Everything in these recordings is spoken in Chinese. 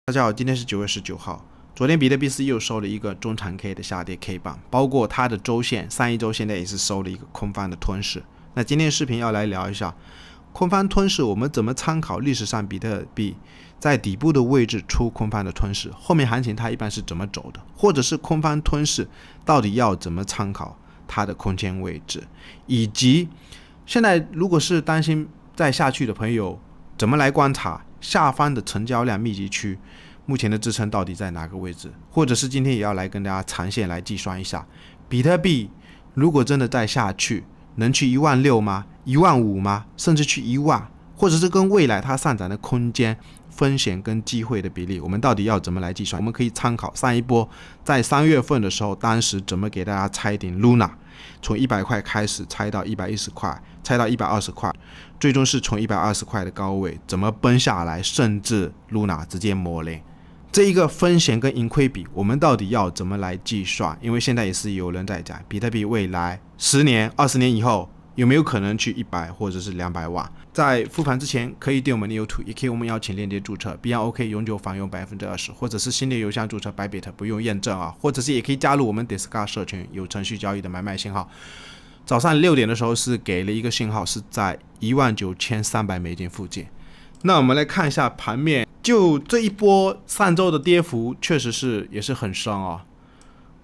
大家好，今天是9月19号。昨天比特币是又收了一个中长 K 的下跌 K 棒，包括它的周线上一周现在也是收了一个空翻的吞噬。那今天视频要来聊一下空翻吞噬，我们怎么参考历史上比特币在底部的位置出空翻的吞噬，后面行情它一般是怎么走的，或者是空翻吞噬到底要怎么参考它的空间位置，以及现在如果是担心再下去的朋友，怎么来观察下方的成交量密集区目前的支撑到底在哪个位置，或者是今天也要来跟大家长线来计算一下，比特币如果真的再下去，能去16000吗？15000吗？甚至去10000，或者是跟未来它上涨的空间、风险跟机会的比例，我们到底要怎么来计算？我们可以参考上一波在3月份的时候，当时怎么给大家猜顶 Luna， 从100块开始猜到110块，猜到120块，最终是从120块的高位怎么崩下来，甚至 Luna 直接抹零。这一个风险跟盈亏比，我们到底要怎么来计算？因为现在也是有人在讲，比特币未来10年、20年以后有没有可能去100或者是200万？在复盘之前，可以订我们的 YouTube， 也可以我们邀请链接注册 ，BNOK 永久返佣20%，或者是新的邮箱注册 Bybit 不用验证啊，或者是也可以加入我们 Discord 社群，有程序交易的买卖信号。早上6点的时候是给了一个信号，是在$19300附近。那我们来看一下盘面。就这一波上周的跌幅确实也是很深啊，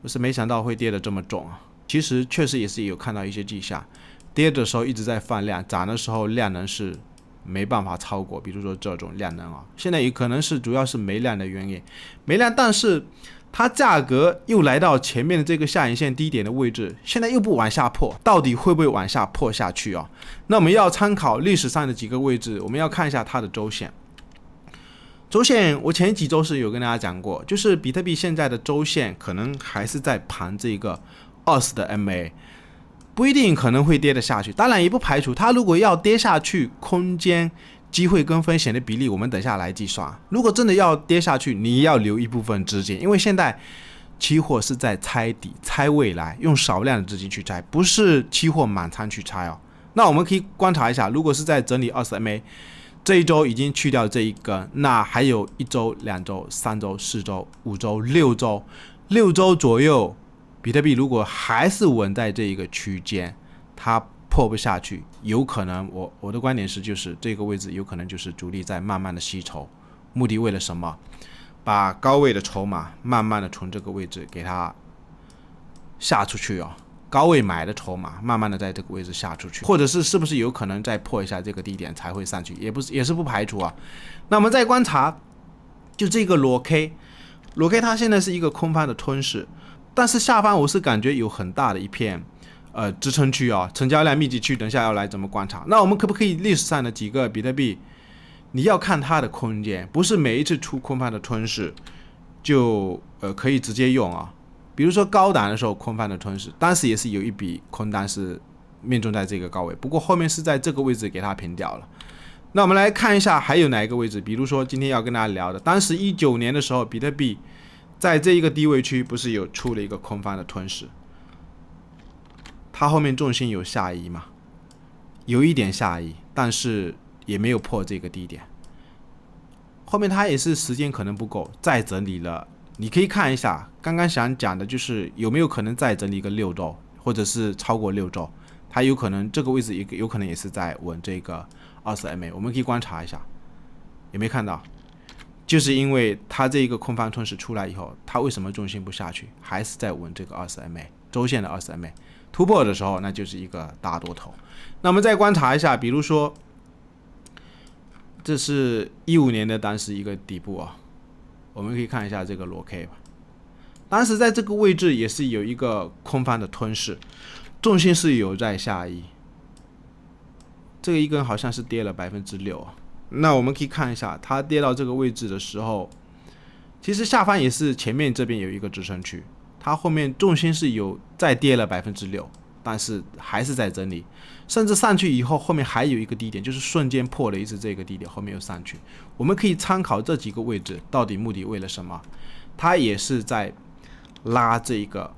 我是没想到会跌得这么重啊。其实确实也是有看到一些迹象，跌的时候一直在放量，涨的时候量能是没办法超过，比如说这种量能啊，现在也可能是主要是没量的原因，没量，但是它价格又来到前面的这个下影线低点的位置，现在又不往下破，到底会不会往下破下去啊？那我们要参考历史上的几个位置，我们要看一下它的周线。周线我前几周是有跟大家讲过，就是比特币现在的周线可能还是在盘这个20的 MA， 不一定可能会跌得下去，当然也不排除它如果要跌下去，空间、机会跟风险的比例我们等下来计算。如果真的要跌下去，你要留一部分资金，因为现在期货是在猜底、猜未来，用少量的资金去猜，不是期货满仓去猜哦。那我们可以观察一下，如果是在整理20 MA，这一周已经去掉这一根，那还有1周、2周、3周、4周、5周、6周左右，比特币如果还是稳在这一个区间，它破不下去，有可能我的观点是，就是这个位置有可能就是主力在慢慢的吸筹，目的为了什么？把高位的筹码慢慢的从这个位置给它下出去哦。高位买的筹码慢慢的在这个位置下出去，或者是不是有可能再破一下这个低点才会上去，也是不排除啊。那我们再观察，就这个裸 K 它现在是一个空翻的吞噬，但是下方我是感觉有很大的一片支撑区啊，成交量密集区，等下要来怎么观察？那我们可不可以历史上的几个比特币，你要看它的空间，不是每一次出空翻的吞噬就可以直接用啊。比如说高档的时候空翻的吞噬，当时也是有一笔空单是命中在这个高位，不过后面是在这个位置给它平掉了。那我们来看一下还有哪一个位置，比如说今天要跟大家聊的，当时19年的时候，比特币在这一个低位区不是有出了一个空翻的吞噬，它后面重心有下移嘛，有一点下移，但是也没有破这个低点，后面它也是时间可能不够，再整理了。你可以看一下，刚刚想讲的就是有没有可能再整理一个6周，或者是超过6周，它有可能这个位置也有可能也是在稳这个20 MA， 我们可以观察一下，有没有看到？就是因为它这一个空翻吞噬出来以后，它为什么重心不下去，还是在稳这个20 MA 周线的20 MA， 突破的时候那就是一个大多头。那我们再观察一下，比如说这是15年的当时一个底部啊。我们可以看一下这个裸 K 吧，当时在这个位置也是有一个空翻的吞噬，重心是有在下移，这个一根好像是跌了6%啊。那我们可以看一下，它跌到这个位置的时候，其实下方也是前面这边有一个支撑区，它后面重心是有再跌了6%，但是还是在整理，甚至上去以后，后面还有一个低点，就是瞬间破了一次这个低点，后面又上去。我们可以参考这几个位置，到底目的为了什么？它也是在拉这个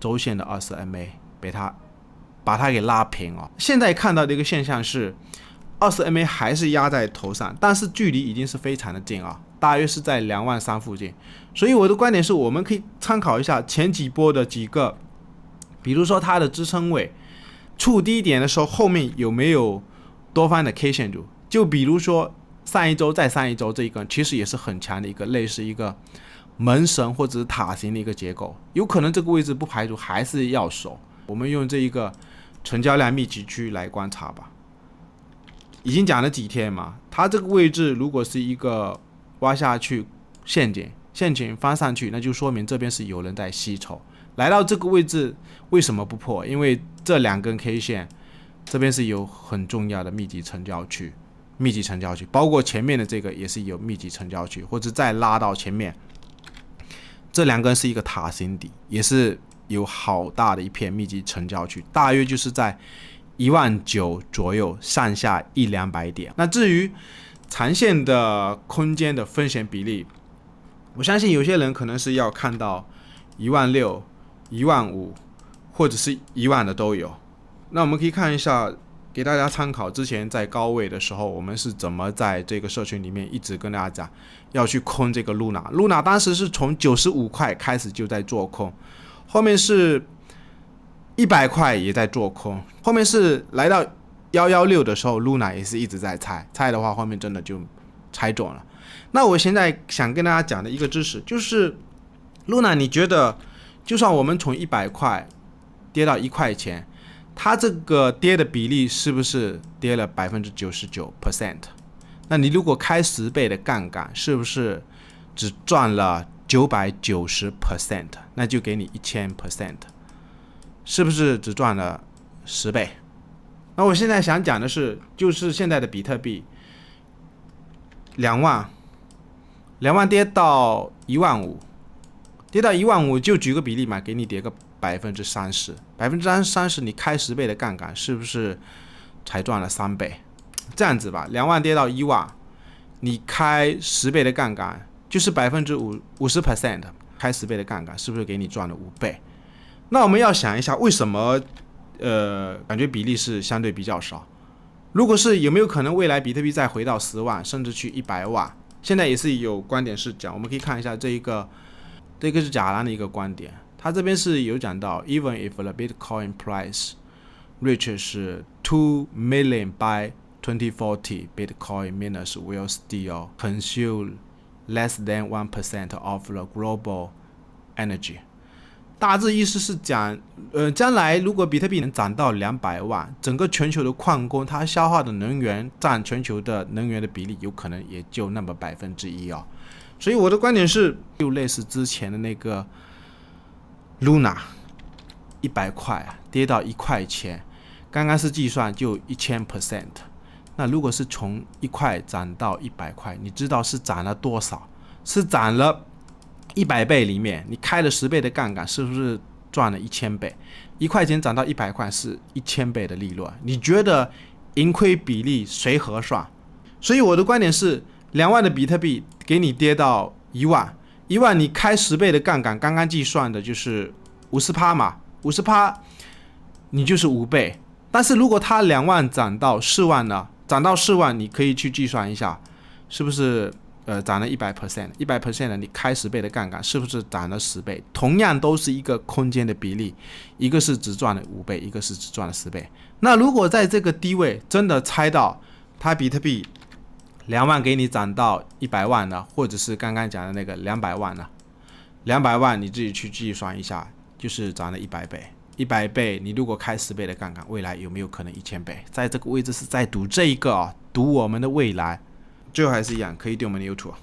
周线的20 MA， 把它给拉平哦。现在看到的一个现象是，20 MA 还是压在头上，但是距离已经是非常的近啊。大约是在23000附近。所以我的观点是，我们可以参考一下前几波的几个，比如说它的支撑位触低点的时候，后面有没有多方的 K 线图？就比如说上一周再上一周这一个，其实也是很强的一个类似一个门神或者是塔形的一个结构，有可能这个位置不排除还是要守。我们用这一个成交量密集区来观察吧。已经讲了几天嘛，它这个位置如果是一个挖下去陷阱翻上去，那就说明这边是有人在吸筹。来到这个位置为什么不破？因为这2根 K 线这边是有很重要的密集成交区，包括前面的这个也是有密集成交区，或者再拉到前面，这2根是一个塔形底，也是有好大的一片密集成交区，大约就是在19000左右，上下100-200点。那至于长线的空间的风险比例，我相信有些人可能是要看到16000、15000或者是10000的都有。那我们可以看一下，给大家参考之前在高位的时候，我们是怎么在这个社群里面一直跟大家讲要去空这个 Luna 当时是从95块开始就在做空，后面是100块也在做空，后面是来到116的时候 Luna 也是一直在猜的话，后面真的就猜中了。那我现在想跟大家讲的一个知识就是 Luna， 你觉得就算我们从100块跌到1块钱，它这个跌的比例是不是跌了 99%？ 那你如果开10倍的杠杆，是不是只赚了 990%？ 那就给你 1000%， 是不是只赚了10倍？那我现在想讲的是，就是现在的比特币2万跌到15000，跌到15000就举个比例嘛，给你跌个30%，你开10倍的杠杆，是不是才赚了3倍？这样子吧，2万跌到1万，你开10倍的杠杆，就是 50%， 开10倍的杠杆，是不是给你赚了5倍？那我们要想一下，为什么感觉比例是相对比较少？如果是有没有可能未来比特币再回到10万，甚至去100万？现在也是有观点是讲，我们可以看一下这个是贾兰的一个观点，他这边是有讲到 ，even if the Bitcoin price reaches 2 million by 2040, Bitcoin miners will still consume less than 1% of the global energy。大致意思是讲，将来如果比特币能涨到200万，整个全球的矿工它消耗的能源占全球的能源的比例，有可能也就那么1%哦。所以我的观点是，就类似之前的那个 Luna 100块跌到1块钱，刚刚是计算就 1000%。那如果是从1块涨到100块，你知道是涨了多少？是涨了100倍里面，你开了10倍的杠杆，是不是赚了1000倍？1块钱涨到100块是1000倍的利润，你觉得盈亏比例谁合算？所以我的观点是，2万的比特币给你跌到1万，1万你开10倍的杠杆，刚刚计算的就是50%嘛，50%你就是5倍。但是如果它2万涨到4万呢？涨到4万，你可以去计算一下，是不是涨了 100%？100% 的你开10倍的杠杆，是不是涨了10倍？同样都是一个空间的比例，一个是只赚了5倍，一个是只赚了10倍。那如果在这个低位真的猜到它比特币2万给你涨到100万呢，或者是刚刚讲的那个200万呢？200万你自己去计算一下，就是涨了100倍。100倍，你如果开10倍的杠杆，未来有没有可能1000倍？在这个位置是在赌这一个赌我们的未来。最后还是一样，可以订我们的 YouTube。